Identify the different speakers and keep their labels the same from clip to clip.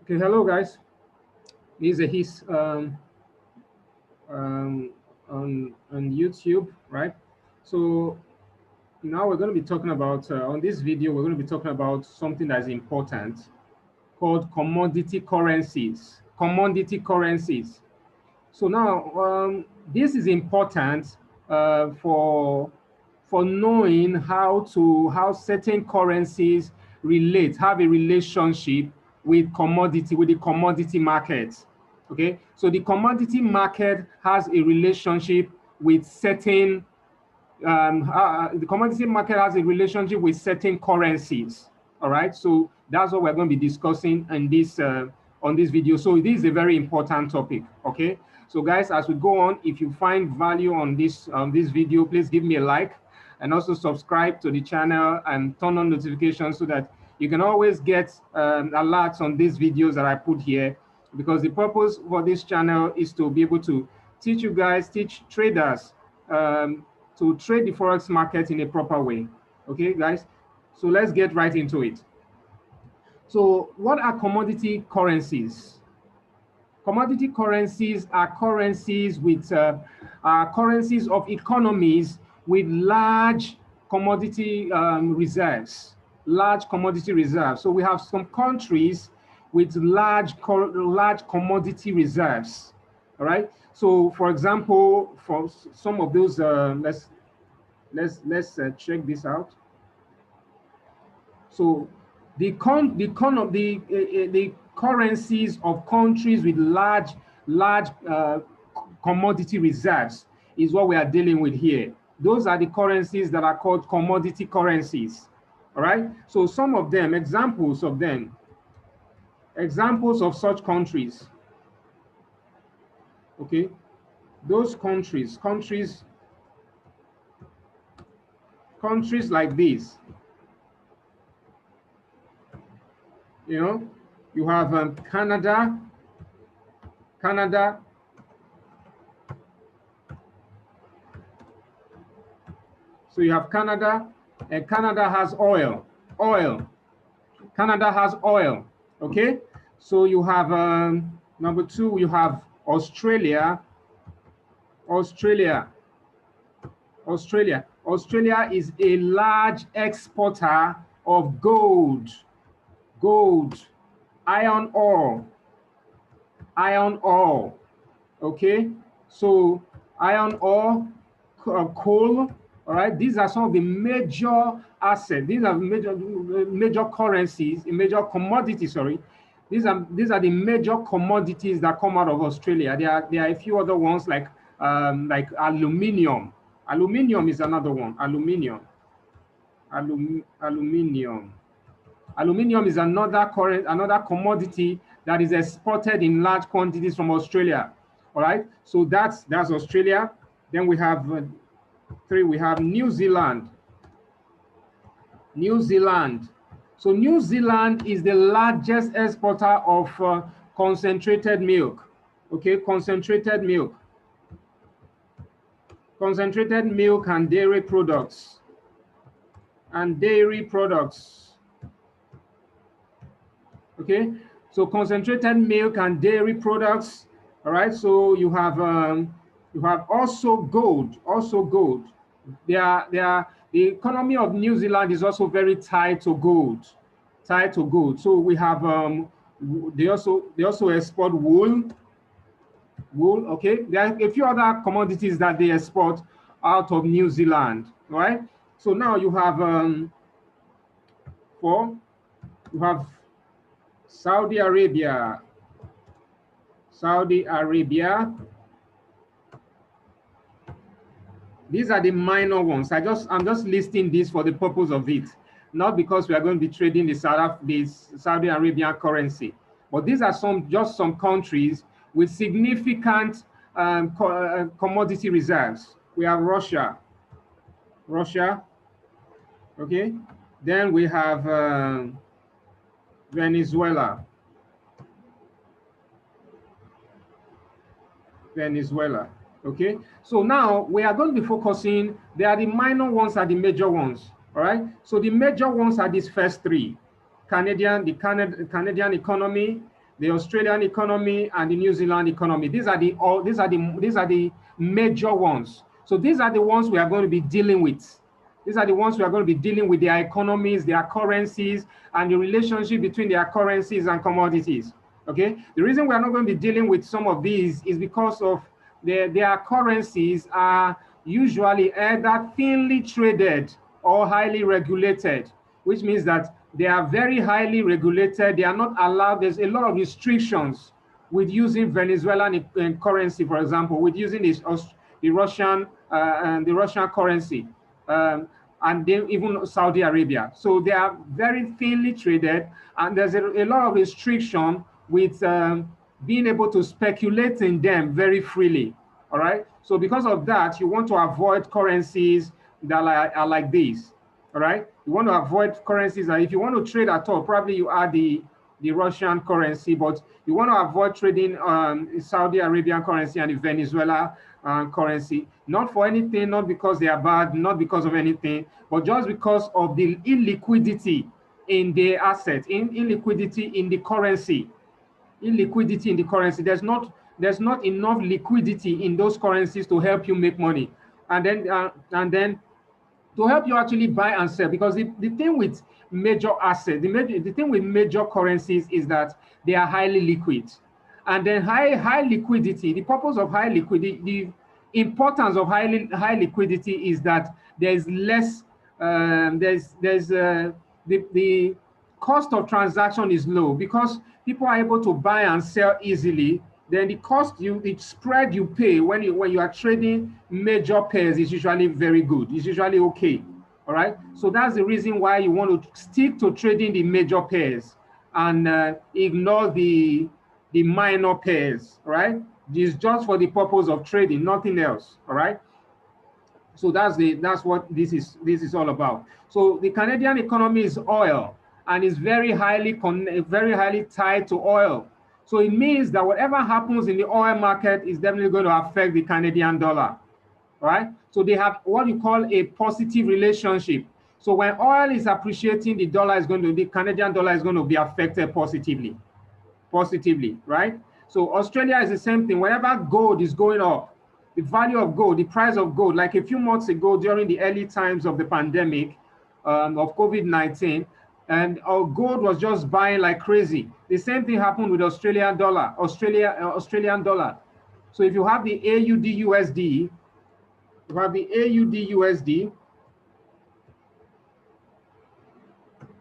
Speaker 1: Okay, hello guys. This is Ehis um, on YouTube, right? So now we're going to be talking about on this video. We're going to be talking about something that is important called commodity currencies. Commodity currencies. So now this is important for knowing how certain currencies have a relationship with the commodity market. Okay, so the commodity market has a relationship with certain the commodity market has a relationship with certain currencies. All right, so that's what we're going to be discussing in this on this video. So this is a very important topic. Okay, so guys, as we go on, if you find value on this video, please give me a like and also subscribe to the channel and turn on notifications so that you can always get alerts on these videos that I put here, because the purpose for this channel is to be able to teach traders to trade the forex market in a proper way. Okay, guys, so let's get right into it. So what are commodity currencies? Commodity currencies are currencies of economies with large commodity reserves. Large commodity reserves. So we have some countries with large commodity reserves. All right. So, for example, for some of those, let's check this out. So the currencies of countries with large commodity reserves is what we are dealing with here. Those are the currencies that are called commodity currencies. All right. So some of them, examples of such countries. Okay, those countries like this. You know, you have Canada. So you have Canada, and Canada has oil. Canada has oil. Okay, so you have number two. You have Australia. Australia is a large exporter of gold, iron ore. Okay, so iron ore, coal. All right, these are some of the major assets. These are major currencies, major commodities. Sorry, these are the major commodities that come out of Australia. There are a few other ones like aluminium. Aluminium is another one. Aluminium is another commodity that is exported in large quantities from Australia. All right, so that's Australia. Then we have three. We have New Zealand. So New Zealand is the largest exporter of concentrated milk. Okay, concentrated milk and dairy products. Okay, so concentrated milk and dairy products. All right, so you have also gold. The economy of New Zealand is also very tied to gold. So we have they also export wool. Okay, there are a few other commodities that they export out of New Zealand. Right. So now you have Saudi Arabia. These are the minor ones. I'm just listing this for the purpose of it, not because we are going to be trading the Saudi Arabian currency, but these are some countries with significant commodity reserves. We have Russia. Okay, then we have Venezuela. Okay, so now we are going to be focusing. There are the minor ones and the major ones. All right, so the major ones are these first three: the Canadian economy, the Australian economy, and the New Zealand economy. These are the major ones. So these are the ones we are going to be dealing with. These are the ones we are going to be dealing with, their economies, their currencies, and the relationship between their currencies and commodities. Okay. The reason we are not going to be dealing with some of these is because of their currencies are usually either thinly traded or highly regulated, which means that they are very highly regulated. They are not allowed. There's a lot of restrictions with using Venezuelan currency, for example, with using the Russian currency, and then even Saudi Arabia. So they are very thinly traded, and there's a lot of restriction with being able to speculate in them very freely. All right. So because of that, you want to avoid currencies that are like this. All right. You want to avoid currencies that, if you want to trade at all, probably you add the Russian currency, but you want to avoid trading Saudi Arabian currency and the Venezuela currency, not for anything, not because they are bad, not because of anything, but just because of the illiquidity in the asset, illiquidity in the currency. Illiquidity in the currency. There's not enough liquidity in those currencies to help you make money, and then to help you actually buy and sell. Because the thing with major assets, the thing with major currencies is that they are highly liquid, and then high liquidity. The purpose of high liquidity, the importance of high liquidity is that there's less. The cost of transaction is low because people are able to buy and sell easily. Then the spread you pay when you are trading major pairs is usually very good. It's usually okay. All right. So that's the reason why you want to stick to trading the major pairs and ignore the minor pairs. All right. It's just for the purpose of trading, nothing else. All right. So that's what this is all about. So the Canadian economy is oil, and is very highly tied to oil. So it means that whatever happens in the oil market is definitely going to affect the Canadian dollar. Right? So they have what you call a positive relationship. So when oil is appreciating, the Canadian dollar is going to be affected positively, right? So Australia is the same thing. Whenever gold is going up, the value of gold, the price of gold, like a few months ago during the early times of the pandemic of COVID-19, and gold was just buying like crazy. The same thing happened with Australian dollar. So if you have the AUD USD, AUD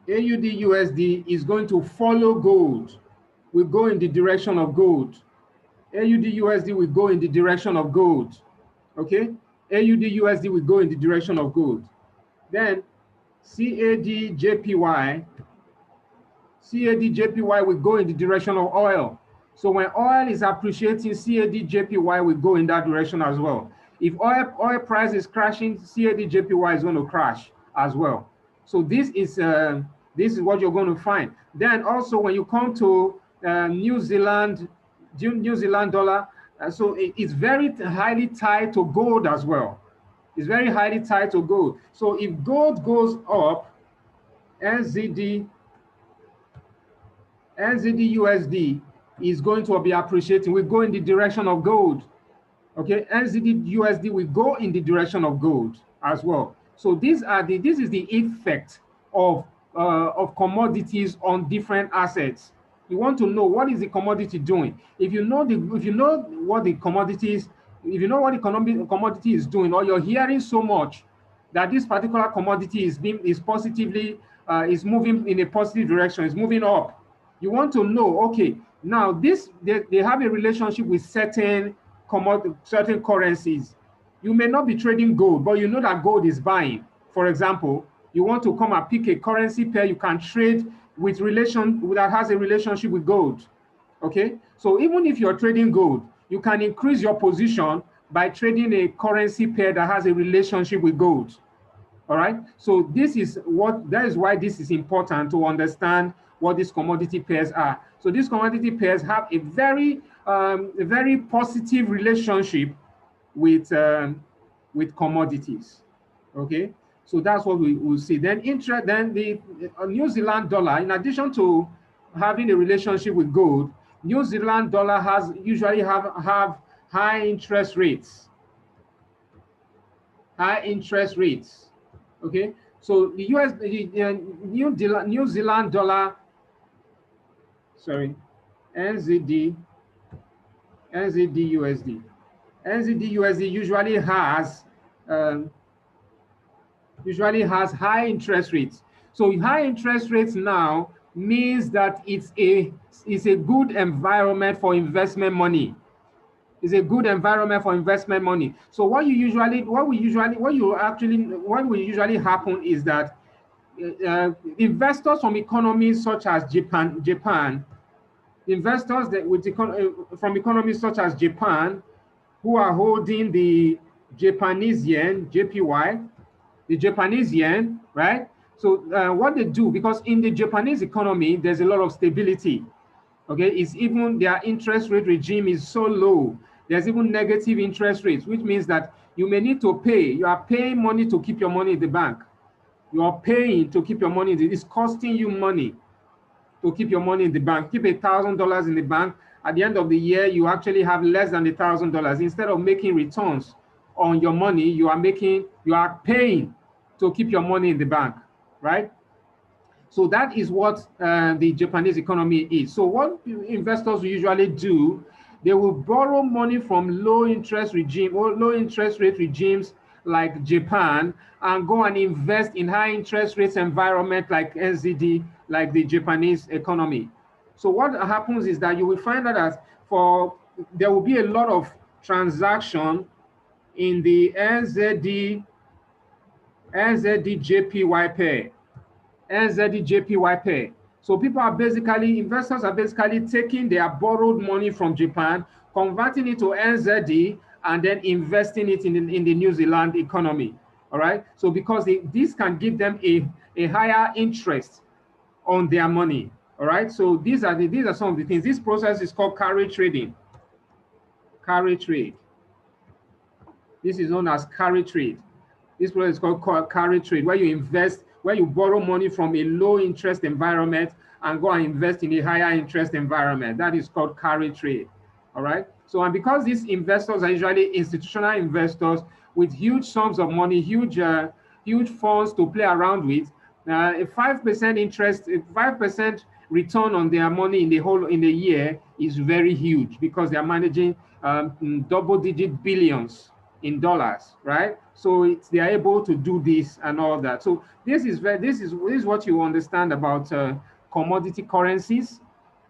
Speaker 1: USD is going to follow gold. We go in the direction of gold. AUD USD will go in the direction of gold. Okay? AUD USD will go in the direction of gold. Then CAD JPY will go in the direction of oil. So when oil is appreciating, CAD JPY will go in that direction as well. If oil price is crashing, CAD JPY is going to crash as well. So this is what you're going to find. Then also when you come to New Zealand dollar, so it's very highly tied to gold as well. It's very highly tied to gold. So if gold goes up, NZD USD is going to be appreciating. We go in the direction of gold. Okay, NZD USD will go in the direction of gold as well. So this is the effect of commodities on different assets. You want to know what is the commodity doing. If you know what the commodity is doing, or you're hearing so much that this particular commodity is moving in a positive direction, is moving up, you want to know, okay, now they have a relationship with certain currencies. You may not be trading gold, but you know that gold is buying. For example, you want to come and pick a currency pair you can trade that has a relationship with gold. Okay, so even if you're trading gold, you can increase your position by trading a currency pair that has a relationship with gold. All right, so that is why this is important to understand what these commodity pairs are. So these commodity pairs have a very positive relationship with commodities. Okay, so that's what we will see. Then the New Zealand dollar, in addition to having a relationship with gold, New Zealand dollar has usually have high interest rates. High interest rates. Okay, so the New Zealand dollar, sorry, NZD, USD. NZD USD usually has high interest rates. So high interest rates now means that it's a good environment for investment money. It's a good environment for investment money. So what will usually happen is that investors from economies such as Japan, investors from economies such as Japan, who are holding the Japanese yen, JPY, the Japanese yen, right? So what they do, because in the Japanese economy, there's a lot of stability. Okay, it's even their interest rate regime is so low. There's even negative interest rates, which means that you may need to pay. You are paying money to keep your money in the bank. You are paying to keep your money. It's costing you money to keep your money in the bank. Keep $1,000 in the bank. At the end of the year, you actually have less than $1,000. Instead of making returns on your money, you are paying to keep your money in the bank, right? So that is what the Japanese economy is. So what investors will usually do, they will borrow money from low interest rate regimes like Japan, and go and invest in high interest rates environment like NZD, like the Japanese economy. So what happens is that you will find out that there will be a lot of transaction in the NZD JPY pair. NZD JPY pair. So investors are basically taking their borrowed money from Japan, converting it to NZD, and then investing it in the New Zealand economy. All right. So because this can give them a higher interest on their money. All right. So these are some of the things. This process is called carry trading. Carry trade. This is known as carry trade. This process is called carry trade, where you borrow money from a low interest environment and go and invest in a higher interest environment. That is called carry trade. All right. So, and because these investors are usually institutional investors with huge sums of money, huge funds to play around with, a 5% interest, a 5% return on their money in the year is very huge, because they are managing double-digit billions in dollars, right? So they are able to do this and all that. So this is what you understand about commodity currencies.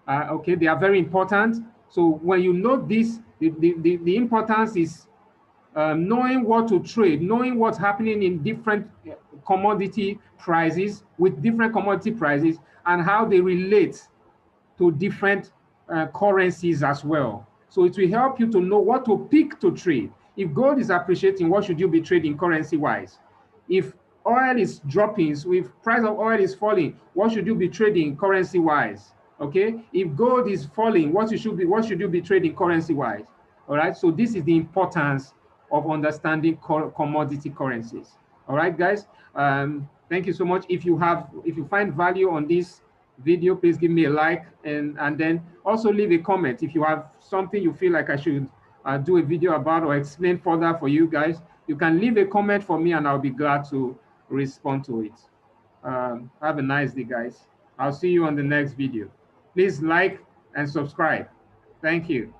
Speaker 1: Okay, they are very important. So when you know this, the importance is knowing what to trade, knowing what's happening in different commodity prices, with different commodity prices, and how they relate to different currencies as well. So it will help you to know what to pick to trade. If gold is appreciating, what should you be trading currency-wise? If oil is dropping, so if price of oil is falling, what should you be trading currency-wise? Okay. If gold is falling, what should you be trading currency-wise? All right. So this is the importance of understanding commodity currencies. All right, guys. Thank you so much. If you find value on this video, please give me a like, and then also leave a comment if you have something you feel like I should do a video about or explain further for you guys. You can leave a comment for me and I'll be glad to respond to it. Have a nice day, guys. I'll see you on the next video. Please like and subscribe. Thank you.